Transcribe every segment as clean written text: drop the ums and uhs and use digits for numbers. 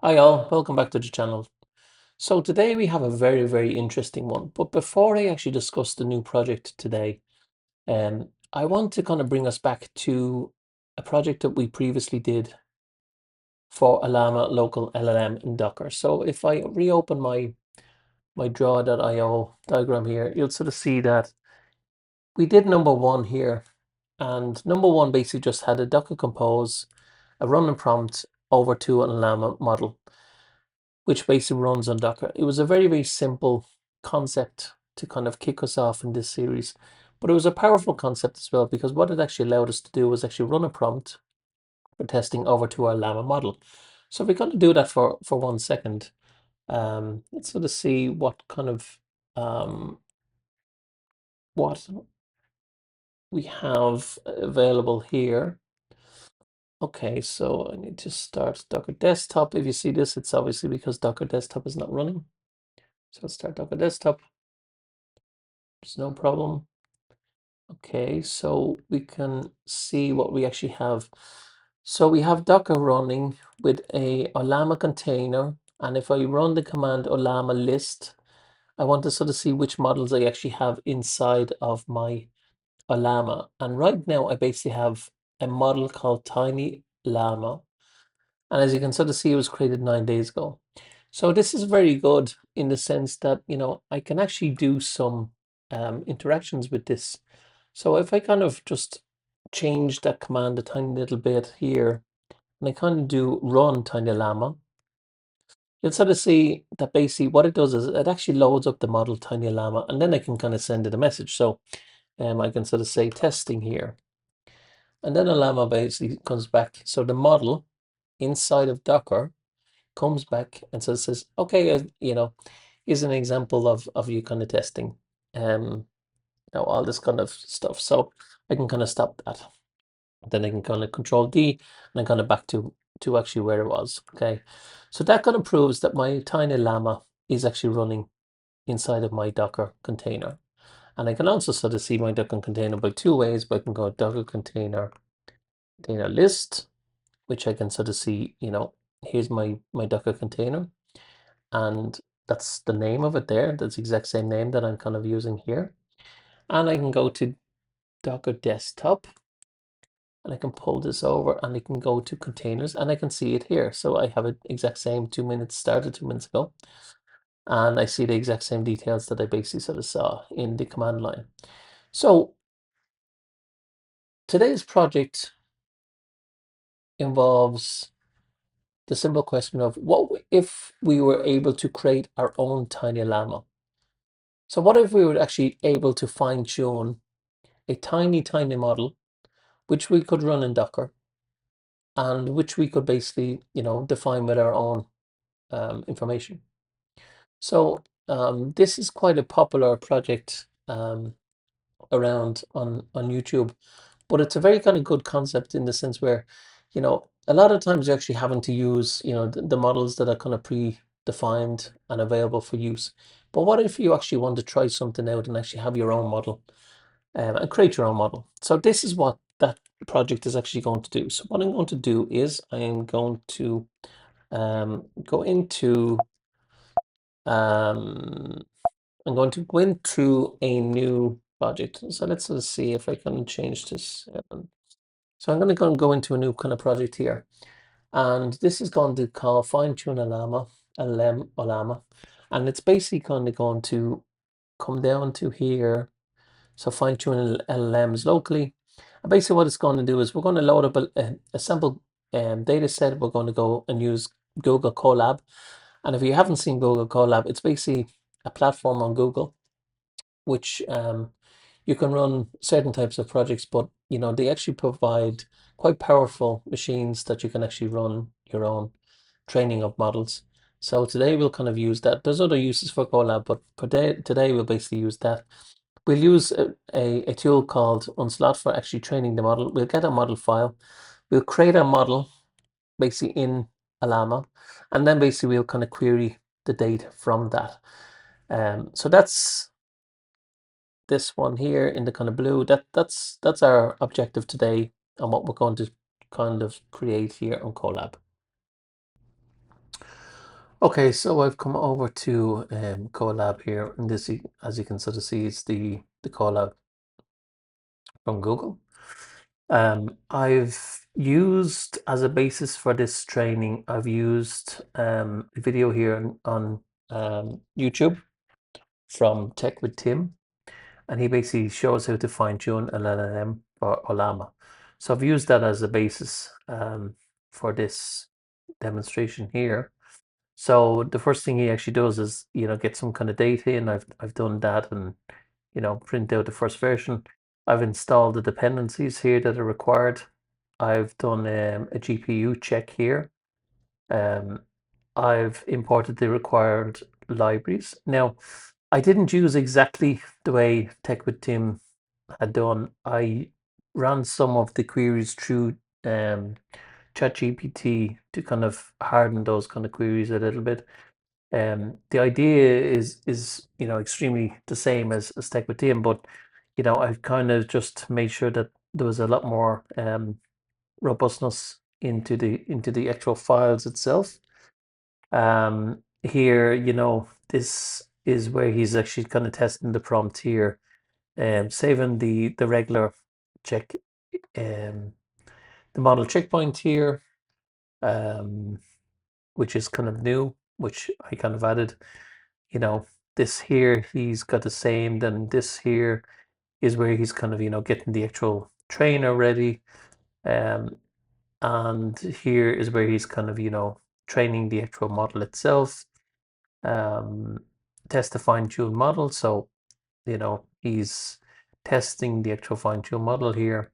Hi all, welcome back to the channel. So today we have a very interesting one. But before I actually discuss the new project today, I want to kind of bring us back to a project that we previously did for Ollama local LLM in Docker. So if I reopen my draw.io diagram here, you'll sort of see that we did number one here, and number one basically just had a Docker compose, a run and prompt over to an Ollama model, which basically runs on Docker. It was a very simple concept to kind of kick us off in this series, but it was a powerful concept as well because what it actually allowed us to do was actually run a prompt for testing over to our Llama model. So we're going to do that for 1 second. Let's sort of see what kind of what we have available here. Okay, so I need to start Docker Desktop. If you see this, it's obviously because Docker Desktop is not running. So let's start Docker Desktop. There's no problem. Okay, so we can see what we actually have. So we have Docker running with a Ollama container, and if I run the command Ollama list, I want to sort of see which models I actually have inside of my Ollama. And right now I basically have a model called Tiny Llama. And as you can sort of see, it was created 9 days ago. So this is very good in the sense that, I can actually do some interactions with this. So if I kind of just change that command a tiny little bit here, and I kind of do run Tiny Llama, you'll sort of see that basically what it does is it actually loads up the model Tiny Llama, and then I can kind of send it a message. So I can sort of say testing here, and then a llama basically comes back. So the model inside of Docker comes back and so it says, okay, is an example of you kind of testing, all this kind of stuff. So I can kind of stop that. Then I can kind of control D and then kind of back to actually where it was. Okay, so that kind of proves that my tiny llama is actually running inside of my Docker container. And I can also sort of see my Docker container by two ways. But I can go Docker container list, which I can sort of see, here's my Docker container, and that's the name of it there. That's the exact same name that I'm kind of using here. And I can go to Docker desktop, and I can pull this over and I can go to containers and I can see it here. So I have it exact same 2 minutes started 2 minutes ago. And I see the exact same details that I basically sort of saw in the command line. So today's project involves the simple question of what if we were able to create our own tiny llama? So what if we were actually able to fine tune a tiny model, which we could run in Docker and which we could basically, define with our own information. So this is quite a popular project around on YouTube, but it's a very kind of good concept in the sense where, a lot of times you're actually having to use, the models that are kind of predefined and available for use. But what if you actually want to try something out and actually have your own model and create your own model? So this is what that project is actually going to do. So what I'm going to do is I am going to go into um, I'm going to go into a new project. So let's see if I can change this. So I'm going to go into a new kind of project here. And this is going to call fine tune Ollama, LM Ollama. And it's basically kind of going to come down to here. So fine tune LLMs locally. And basically what it's going to do is we're going to load up a sample data set. We're going to go and use Google Colab. And if you haven't seen Google Colab, it's basically a platform on Google which you can run certain types of projects, but they actually provide quite powerful machines that you can actually run your own training of models. So today we'll kind of use that. There's other uses for Colab, but today we'll basically use that. We'll use a tool called Onslaught for actually training the model. We'll get a model file. We'll create a model basically in Ollama, and then basically we'll kind of query the data from that. So that's this one here in the kind of blue. That's our objective today and what we're going to kind of create here on Colab. Okay, so I've come over to Colab here, and this, as you can sort of see, is the Colab from Google. I've used as a basis for this training, I've used a video here on YouTube from Tech with Tim, and he basically shows how to fine tune an LLM for Ollama. So I've used that as a basis for this demonstration here. So the first thing he actually does is, get some kind of data in. I've done that, and print out the first version. I've installed the dependencies here that are required. I've done a GPU check here. Um, I've imported the required libraries. Now, I didn't use exactly the way Tech with Tim had done. I ran some of the queries through ChatGPT to kind of harden those kind of queries a little bit. The idea is extremely the same as Tech with Tim, but I kind of just made sure that there was a lot more robustness into the actual files itself. Here, this is where he's actually kind of testing the prompt here, saving the regular check, the model checkpoint here, which is kind of new, which I kind of added. This here, he's got the same. Then this here is where he's kind of, getting the actual trainer ready. And here is where he's kind of, training the actual model itself. Test the fine-tune model. So, he's testing the actual fine-tune model here.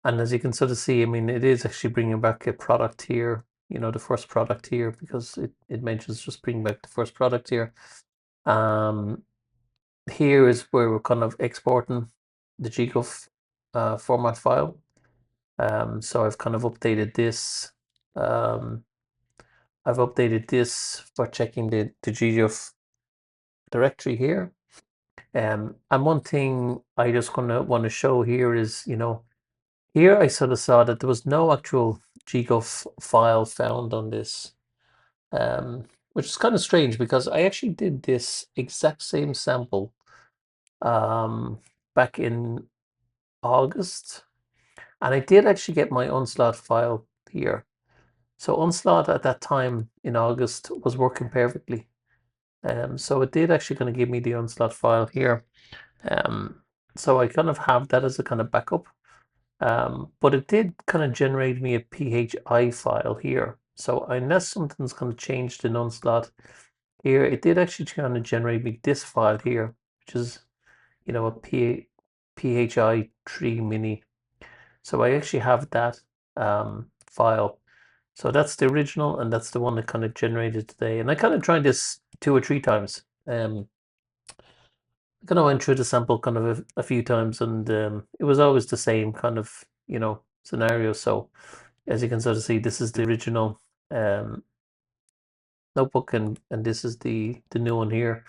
And as you can sort of see, I mean, it is actually bringing back a product here, the first product here, because it mentions just bring back the first product here. Here is where we're kind of exporting the GGOF format file. So I've kind of updated this. I've updated this for checking the GGOF directory here. And one thing I just want to show here is, here I sort of saw that there was no actual GGOF file found on this, which is kind of strange because I actually did this exact same sample back in August, and I did actually get my Onslaught file here. So Onslaught at that time in August was working perfectly. So it did actually kind of give me the Onslaught file here. So I kind of have that as a kind of backup. But it did kind of generate me a PHI file here. So unless something's kind of changed in Onslaught here, it did actually kind of generate me this file here, which is, a PHI 3 mini. So I actually have that file. So that's the original, and that's the one that kind of generated today. And I kind of tried this 2 or 3 times. I kind of went through the sample kind of a few times, and it was always the same kind of, scenario. So as you can sort of see, this is the original notebook, and this is the new one here.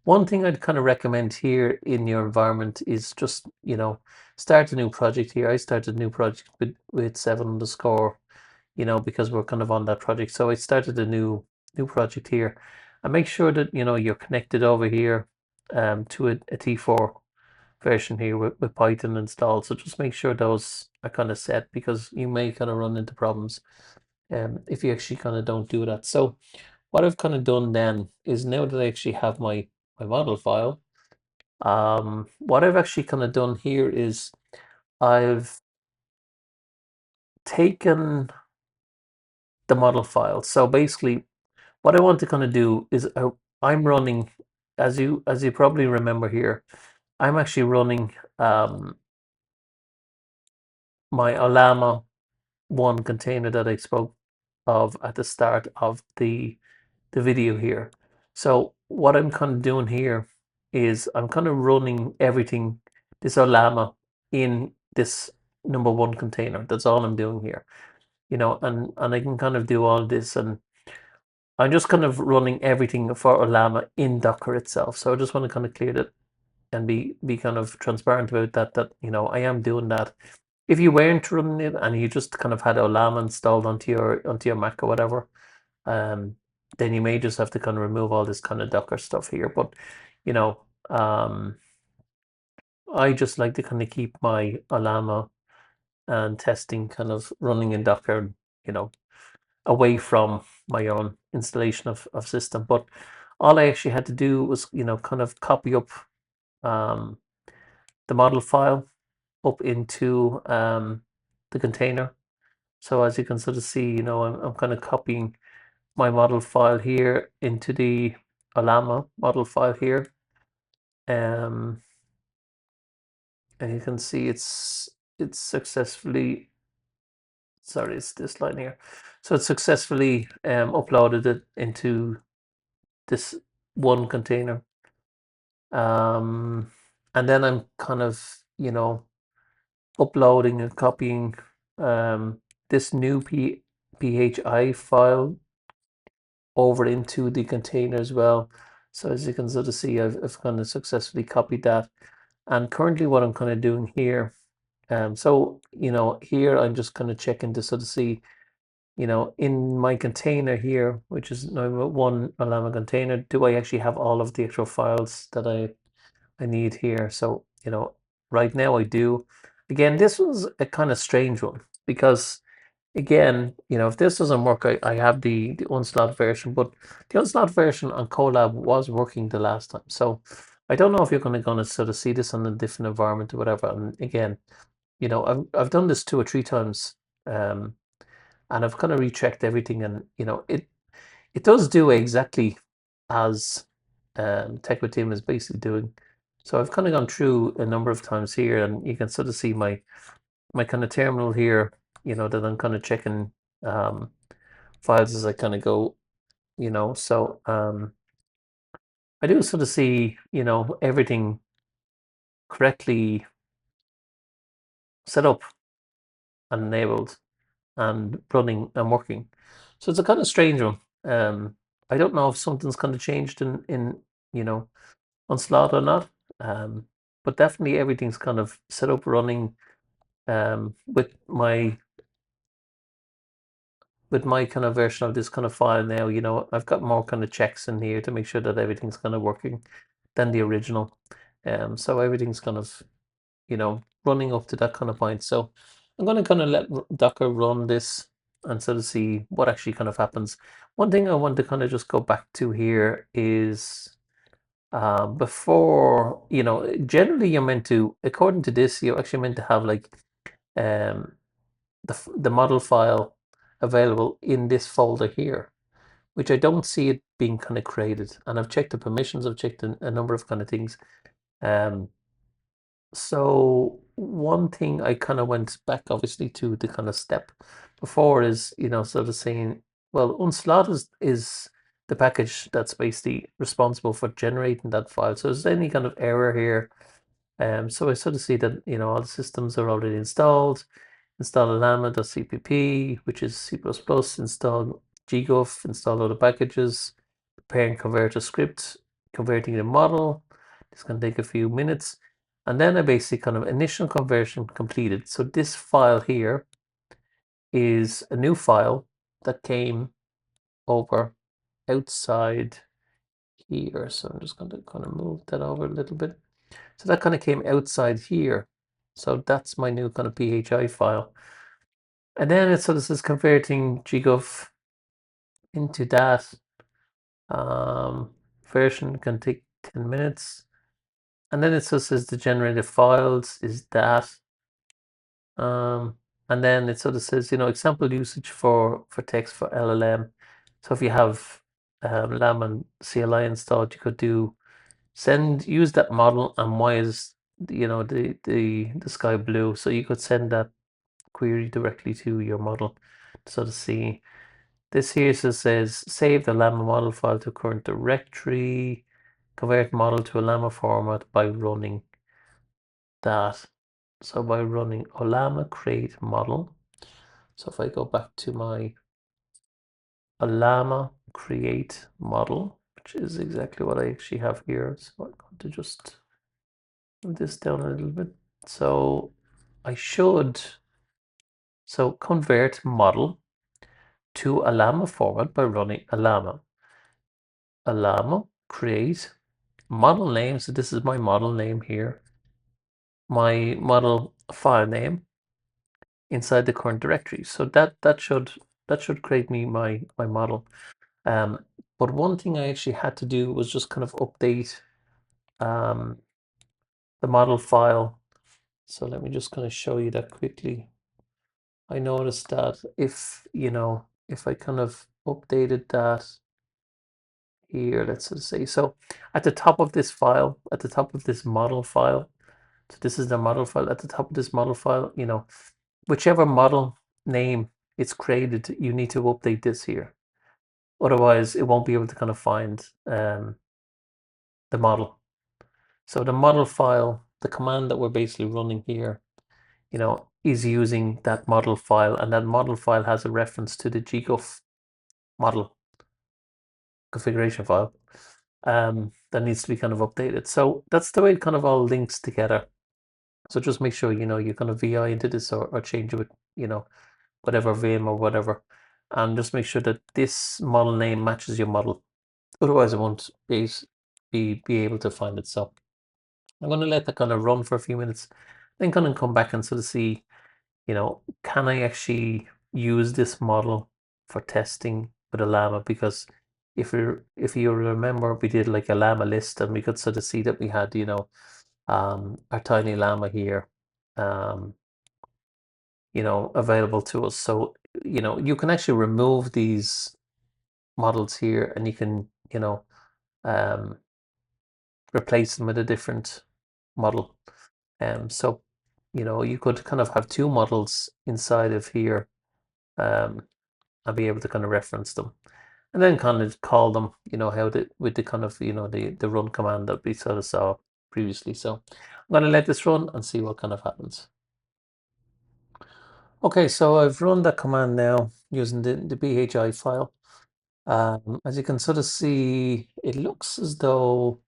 One thing I'd kind of recommend here in your environment is just, start a new project here. I started a new project with 7 underscore, because we're kind of on that project. So I started a new project here, and make sure that, you're connected over here to a T4 version here with Python installed. So just make sure those are kind of set, because you may kind of run into problems if you actually kind of don't do that. So what I've kind of done then is, now that I actually have my model file, what I've actually kind of done here is I've taken the model file. So basically what I want to kind of do is I'm running, as you probably remember here, I'm actually running my Ollama 1 container that I spoke of at the start of the video here. So what I'm kind of doing here is I'm kind of running everything, this Ollama, in this number 1 container. That's all I'm doing here, and I can kind of do all this, and I'm just kind of running everything for Ollama in Docker itself. So I just want to kind of clear that and be kind of transparent about that, I am doing that. If you weren't running it and you just kind of had Ollama installed onto your Mac or whatever, then you may just have to kind of remove all this kind of Docker stuff here. But, you know, I just like to kind of keep my Ollama and testing kind of running in Docker, you know, away from my own installation of system. But all I actually had to do was, you know, kind of copy up the model file up into the container. So as you can sort of see, you know, I'm kind of copying my model file here into the Ollama model file here. And you can see it's successfully, sorry, it's this line here. So it's successfully uploaded it into this one container. And then I'm kind of, you know, uploading and copying this new PHI file over into the container as well. So as you can sort of see, I've kind of successfully copied that. And currently what I'm kind of doing here, so, you know, here I'm just kind of checking to sort of see, you know, in my container here, which is now one Ollama container, do I actually have all of the actual files that I need here? So, you know, right now I do. Again, this was a kind of strange one because, again, you know, if this doesn't work, I have the unslot version, but the unslot version on Colab was working the last time. So I don't know if you're gonna sort of see this on a different environment or whatever. And again, you know, I've done this 2 or 3 times, and I've kind of rechecked everything, and you know, it does do exactly as Tech with Team is basically doing. So I've kind of gone through a number of times here, and you can sort of see my kind of terminal here, you know, that I'm kind of checking files as I kind of go, you know. So I do sort of see, you know, everything correctly set up and enabled and running and working. So it's a kind of strange one. I don't know if something's kind of changed in you know, Onslaught or not. But definitely everything's kind of set up running with my kind of version of this kind of file now. You know, I've got more kind of checks in here to make sure that everything's kind of working than the original. So everything's kind of, you know, running up to that kind of point. So I'm going to kind of let Docker run this and sort of see what actually kind of happens. One thing I want to kind of just go back to here is before, you know, generally you're meant to, according to this, you're actually meant to have like um, the model file available in this folder here, which I don't see it being kind of created. And I've checked the permissions, I've checked a number of kind of things. So one thing I kind of went back obviously to the kind of step before is, you know, sort of saying, well, unslot is the package that's basically responsible for generating that file. So is there any kind of error here? So I sort of see that, you know, all the systems are already installed. Install llama.cpp, which is C++, install gguff, install other packages, prepare and convert a script, converting the model. This can take a few minutes. And then a basic kind of initial conversion completed. So this file here is a new file that came over outside here. So I'm just going to kind of move that over a little bit. So that kind of came outside here. So that's my new kind of PHI file. And then it sort of says converting gguff into that version can take 10 minutes. And then it says the generated files is that. And then it sort of says, you know, example usage for text for LLM. So if you have LAM and CLI installed, you could do use that model, and why is, you know, the sky blue? So you could send that query directly to your model to sort of see. This here says save the llama model file to current directory, convert model to a llama format by running that. So by running Ollama create model. So if I go back to my Ollama create model, which is exactly what I actually have here. So I'm going to just move this down a little bit. So I should, so convert model to Ollama format by running Ollama. Ollama, create model name. So this is my model name here, my model file name inside the current directory. So that should create me my model. But one thing I actually had to do was just kind of update the model file. So let me just kind of show you that quickly. I noticed that if I kind of updated that here, let's just say, so at the top of this file, at the top of this model file, so this is the model file, at the top of this model file, whichever model name it's created, you need to update this here. Otherwise, it won't be able to kind of find the model. So the model file, the command that we're basically running here, is using that model file, and that model file has a reference to the gguff model configuration file that needs to be kind of updated. So that's the way it kind of all links together. So just make sure you kind of VI into this or change it with whatever Vim or whatever, and just make sure that this model name matches your model. Otherwise, it won't be able to find it. So I'm going to let that kind of run for a few minutes, then kind of come back and sort of see, can I actually use this model for testing with Ollama? Because if you remember, we did like a llama list, and we could sort of see that we had, our tiny llama here, available to us. So, you can actually remove these models here, and you can, um, replace them with a different model. So, you could kind of have two models inside of here, and be able to kind of reference them, and then kind of call them, with the kind of, the run command that we sort of saw previously. So I'm going to let this run and see what kind of happens. Okay, so I've run that command now using the bhi file. As you can sort of see, it looks as though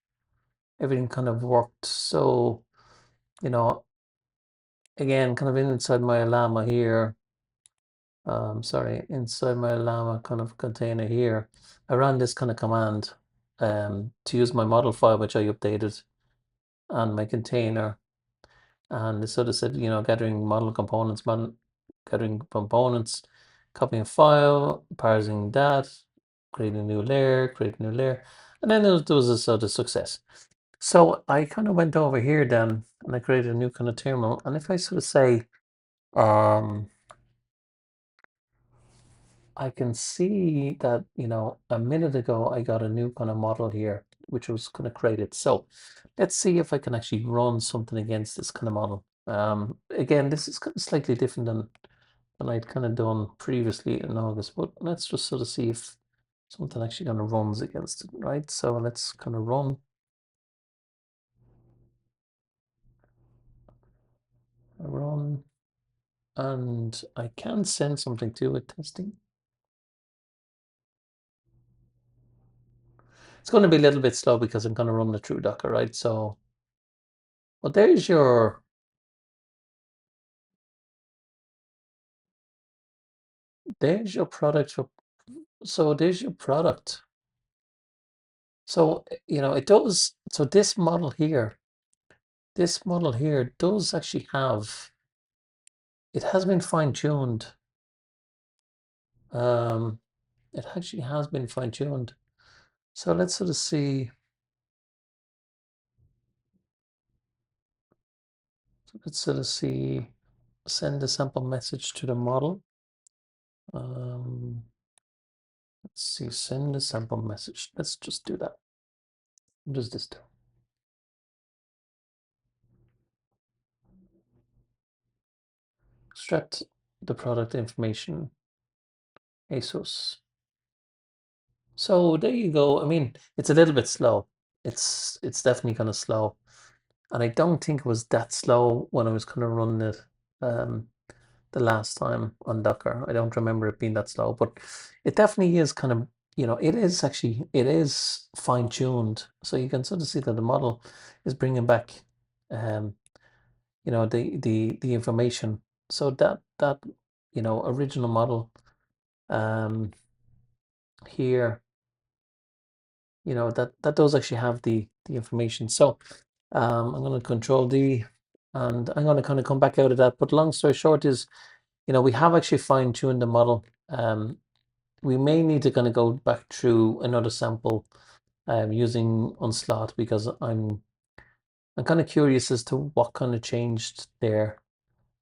everything kind of worked. So, again, kind of inside my Ollama here, inside my Ollama kind of container here, I ran this kind of command to use my model file, which I updated, and my container, and it sort of said, gathering model components, gathering components, copying a file, parsing that, create a new layer, and then there was a sort of success. So I kind of went over here then, and I created a new kind of terminal, and if I sort of say, I can see that, a minute ago I got a new kind of model here, which was kind of created. So let's see if I can actually run something against this kind of model. Again, this is kind of slightly different than I'd kind of done previously in August, but let's just sort of see if something actually kind of runs against it, right? So let's kind of run, and I can send something to it testing. It's going to be a little bit slow because I'm going to run it through Docker, right? So, well, there's your product. So there's your product. So, it does. So this model here does actually have, it has been fine-tuned. It actually has been fine-tuned. So let's sort of see. Let's sort of see, send a sample message to the model. Let's see, send a sample message. Let's just do that. What does this do? Extract the product information, ASOS. So there you go. I mean, it's a little bit slow. It's definitely kind of slow, and I don't think it was that slow when I was kind of running it the last time on Docker. I don't remember it being that slow, but it definitely is kind of, it is fine-tuned. So you can sort of see that the model is bringing back the information. So that original model here that does actually have the information. So I'm going to control D, and I'm going to kind of come back out of that. But long story short is, we have actually fine-tuned the model. We may need to kind of go back through another sample using Onslaught, because I'm kind of curious as to what kind of changed there.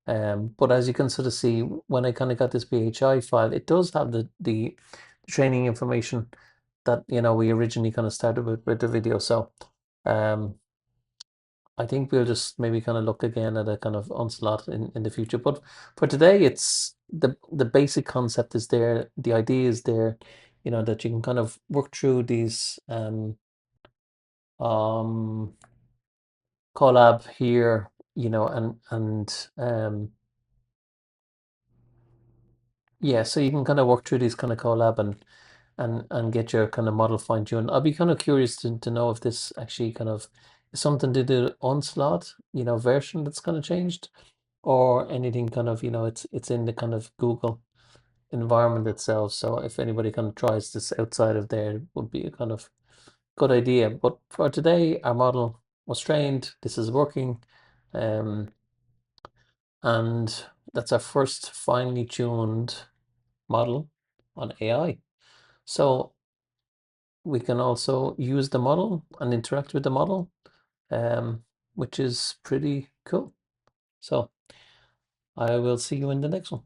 But as you can sort of see, when I kind of got this PHI file, it does have the training information that we originally kind of started with the video. So I think we'll just maybe kind of look again at a kind of Onslaught in the future. But for today, it's the basic concept is there, the idea is there, that you can kind of work through these collab here, and yeah, so you can kind of work through these kind of collab and get your kind of model fine-tuned. I'll be kind of curious to know if this actually kind of is something to do with Onslaught, version that's kind of changed, or anything kind of, it's in the kind of Google environment itself. So if anybody kind of tries this outside of there, it would be a kind of good idea. But for today, our model was trained, this is working, and that's our first finely tuned model on AI. So we can also use the model and interact with the model, which is pretty cool. So I will see you in the next one.